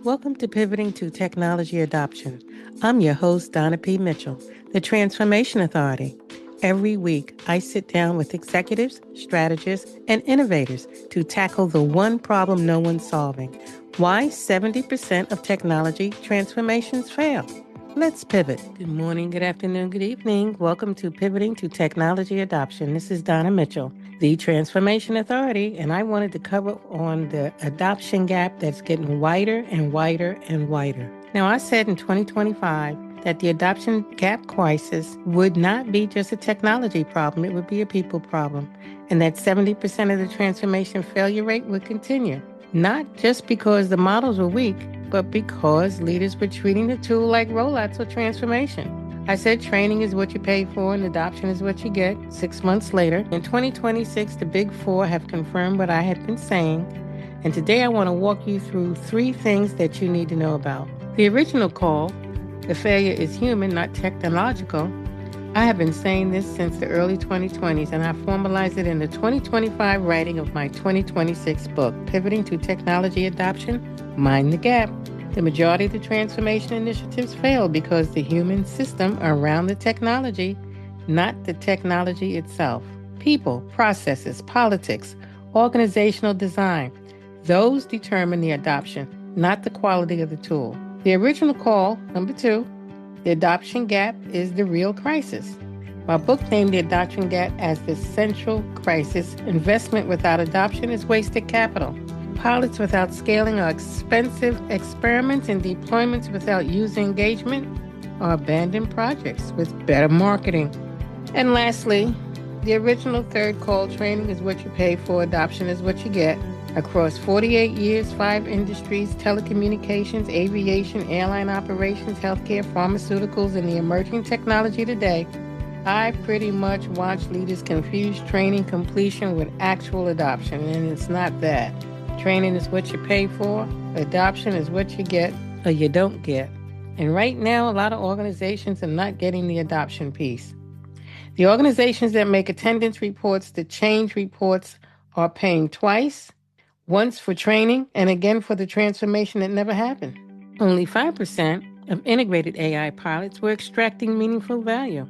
Welcome to Pivoting to Technology Adoption. I'm your host, Donna P. Mitchell, the Transformation Authority. Every week, I sit down with executives, strategists, and innovators to tackle the one problem no one's solving: why 70% of technology transformations fail. Let's pivot. Good morning, good afternoon, good evening. Welcome to Pivoting to Technology Adoption. This is Donna Mitchell, the Transformation Authority, and I wanted to cover on the adoption gap that's getting wider and wider and wider. Now, I said in 2025 that the adoption gap crisis would not be just a technology problem, it would be a people problem, and that 70% of the transformation failure rate would continue. Not just because the models were weak, but because leaders were treating the tool like rollouts of transformation. I said training is what you pay for and adoption is what you get. 6 months later, in 2026, the Big Four have confirmed what I had been saying. And today I want to walk you through 3 things that you need to know about. The original call, the failure is human, not technological. I have been saying this since the early 2020s, and I formalized it in the 2025 writing of my 2026 book, Pivoting to Technology Adoption, Mind the Gap. The majority of the transformation initiatives fail because the human system around the technology, not the technology itself. People, processes, politics, organizational design, those determine the adoption, not the quality of the tool. The original call, number 2, the adoption gap is the real crisis. My book named the adoption gap as the central crisis. Investment without adoption is wasted capital. Pilots without scaling are expensive experiments, and deployments without user engagement are abandoned projects with better marketing. And lastly, the original third call, training is what you pay for, adoption is what you get. Across 48 years, 5 industries, telecommunications, aviation, airline operations, healthcare, pharmaceuticals, and the emerging technology today, I pretty much watch leaders confuse training completion with actual adoption, and it's not that. Training is what you pay for, adoption is what you get or you don't get. And right now, a lot of organizations are not getting the adoption piece. The organizations that make attendance reports, the change reports, are paying twice, once for training and again for the transformation that never happened. Only 5% of integrated AI pilots were extracting meaningful value.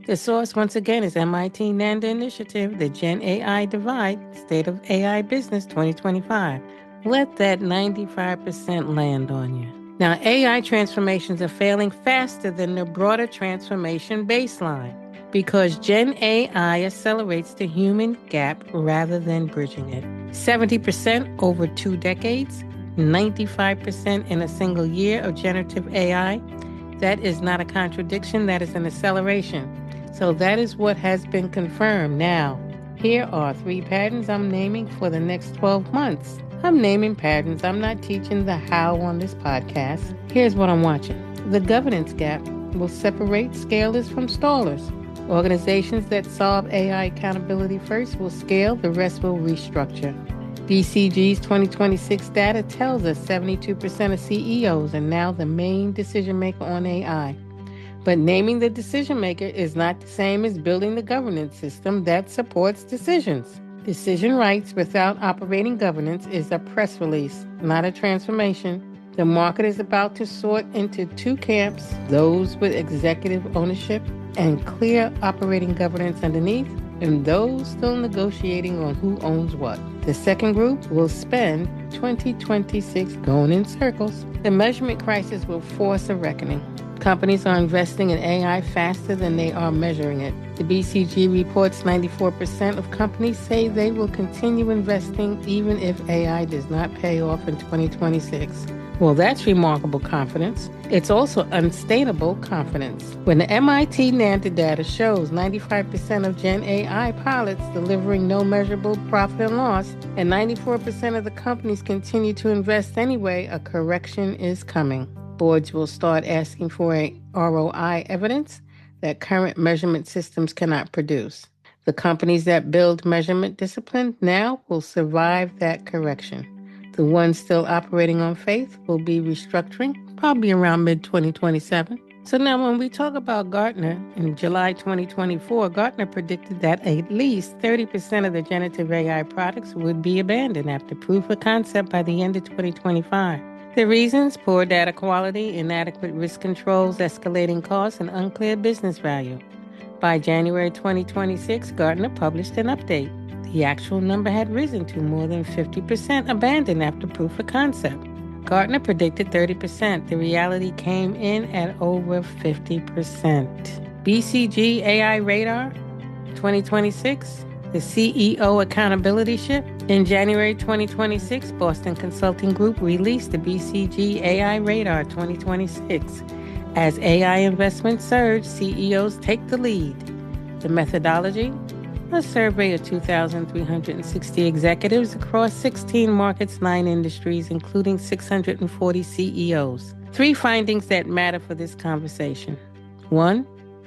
The source, once again, is MIT NANDA Initiative, the GenAI Divide, State of AI Business 2025. Let that 95% land on you. Now, AI transformations are failing faster than the broader transformation baseline because GenAI accelerates the human gap rather than bridging it. 70% over 2 decades, 95% in a single year of generative AI. That is not a contradiction, that is an acceleration. So that is what has been confirmed. Now, here are 3 patterns I'm naming for the next 12 months. I'm naming patterns. I'm not teaching the how on this podcast. Here's what I'm watching. The governance gap will separate scalers from stallers. Organizations that solve AI accountability first will scale, the rest will restructure. BCG's 2026 data tells us 72% of CEOs are now the main decision maker on AI. But naming the decision maker is not the same as building the governance system that supports decisions. Decision rights without operating governance is a press release, not a transformation. The market is about to sort into 2 camps, those with executive ownership and clear operating governance underneath, and those still negotiating on who owns what. The second group will spend 2026 going in circles. The measurement crisis will force a reckoning. Companies are investing in AI faster than they are measuring it. The BCG reports 94% of companies say they will continue investing even if AI does not pay off in 2026. Well, that's remarkable confidence. It's also unsustainable confidence. When the MIT NANDA data shows 95% of Gen AI pilots delivering no measurable profit and loss, and 94% of the companies continue to invest anyway, a correction is coming. Boards will start asking for a ROI evidence that current measurement systems cannot produce. The companies that build measurement discipline now will survive that correction. The ones still operating on faith will be restructuring, probably around mid-2027. So now when we talk about Gartner, in July 2024, Gartner predicted that at least 30% of the generative AI products would be abandoned after proof of concept by the end of 2025. The reasons: poor data quality, inadequate risk controls, escalating costs, and unclear business value. By January 2026, Gartner published an update. The actual number had risen to more than 50% abandoned after proof of concept. Gartner predicted 30%. The reality came in at over 50%. BCG AI Radar 2026, the CEO accountability shift. In January 2026, Boston Consulting Group released the BCG AI Radar 2026. As AI investments surge, CEOs take the lead. The methodology: a survey of 2,360 executives across 16 markets, 9 industries, including 640 CEOs. 3 findings that matter for this conversation. 1,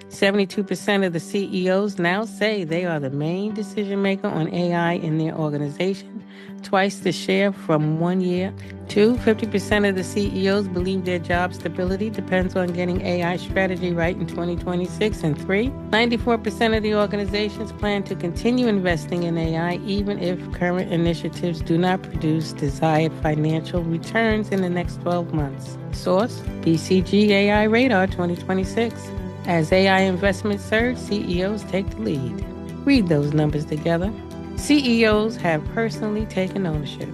72% of the CEOs now say they are the main decision maker on AI in their organization, twice the share from 1 year. 2, 50% of the CEOs believe their job stability depends on getting AI strategy right in 2026. And 3, 94% of the organizations plan to continue investing in AI even if current initiatives do not produce desired financial returns in the next 12 months. Source: BCG AI Radar 2026. As AI investments surge, CEOs take the lead. Read those numbers together. CEOs have personally taken ownership.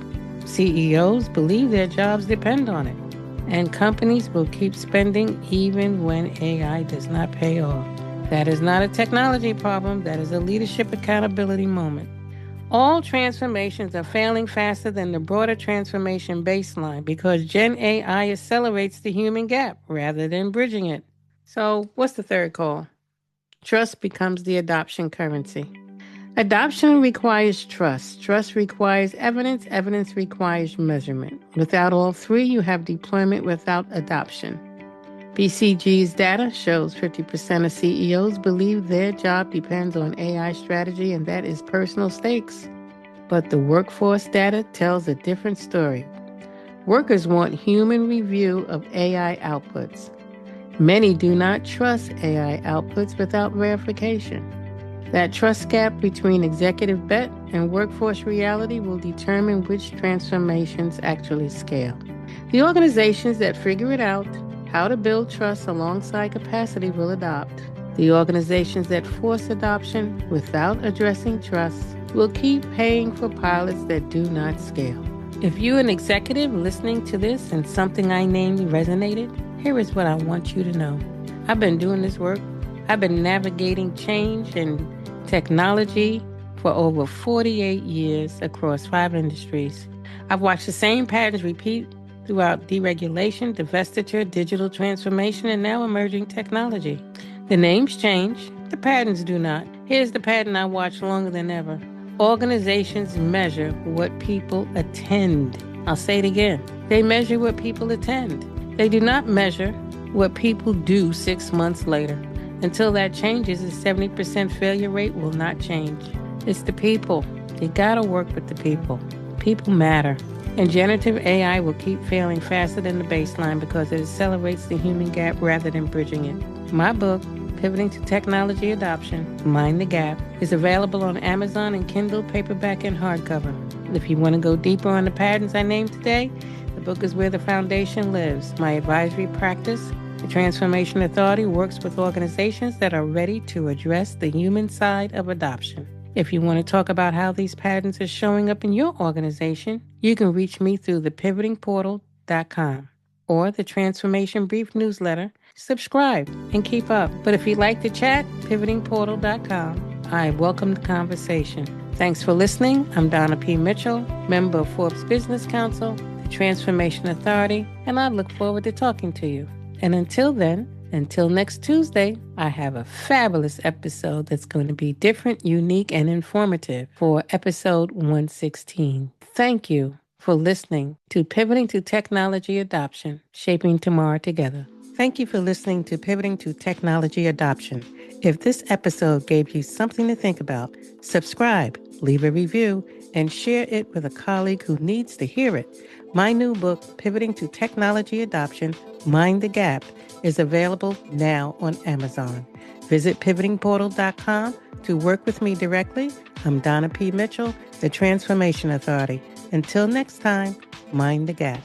CEOs believe their jobs depend on it. And companies will keep spending even when AI does not pay off. That is not a technology problem. That is a leadership accountability moment. All transformations are failing faster than the broader transformation baseline because GenAI accelerates the human gap rather than bridging it. So what's the third call? Trust becomes the adoption currency. Adoption requires trust. Trust requires evidence. Evidence requires measurement. Without all 3, you have deployment without adoption. BCG's data shows 50% of CEOs believe their job depends on AI strategy, and that is personal stakes. But the workforce data tells a different story. Workers want human review of AI outputs. Many do not trust AI outputs without verification. That trust gap between executive bet and workforce reality will determine which transformations actually scale. The organizations that figure it out, how to build trust alongside capacity, will adopt. The organizations that force adoption without addressing trust will keep paying for pilots that do not scale. If you're an executive listening to this and something I named resonated, here is what I want you to know. I've been doing this work. I've been navigating change and technology for over 48 years across 5 industries. I've watched the same patterns repeat throughout deregulation, divestiture, digital transformation, and now emerging technology. The names change, the patterns do not. Here's the pattern I watch longer than ever. Organizations measure what people attend. I'll say it again. They measure what people attend. They do not measure what people do 6 months later. Until that changes, a 70% failure rate will not change. It's the people. You gotta work with the people. People matter. And generative AI will keep failing faster than the baseline because it accelerates the human gap rather than bridging it. My book, Pivoting to Technology Adoption, Mind the Gap, is available on Amazon and Kindle, paperback and hardcover. If you want to go deeper on the patterns I named today, the book is where the foundation lives. My advisory practice, the Transformation Authority, works with organizations that are ready to address the human side of adoption. If you want to talk about how these patterns are showing up in your organization, you can reach me through thepivotingportal.com or the Transformation Brief newsletter. Subscribe and keep up. But if you'd like to chat, pivotingportal.com. I welcome the conversation. Thanks for listening. I'm Donna P. Mitchell, member of Forbes Business Council, the Transformation Authority, and I look forward to talking to you. And until then, until next Tuesday, I have a fabulous episode that's going to be different, unique, and informative for episode 116. Thank you for listening to Pivoting to Technology Adoption, Shaping Tomorrow Together. Thank you for listening to Pivoting to Technology Adoption. If this episode gave you something to think about, subscribe, leave a review, and share it with a colleague who needs to hear it. My new book, Pivoting to Technology Adoption, Mind the Gap, is available now on Amazon. Visit pivotingportal.com to work with me directly. I'm Donna P. Mitchell, the Transformation Authority. Until next time, mind the gap.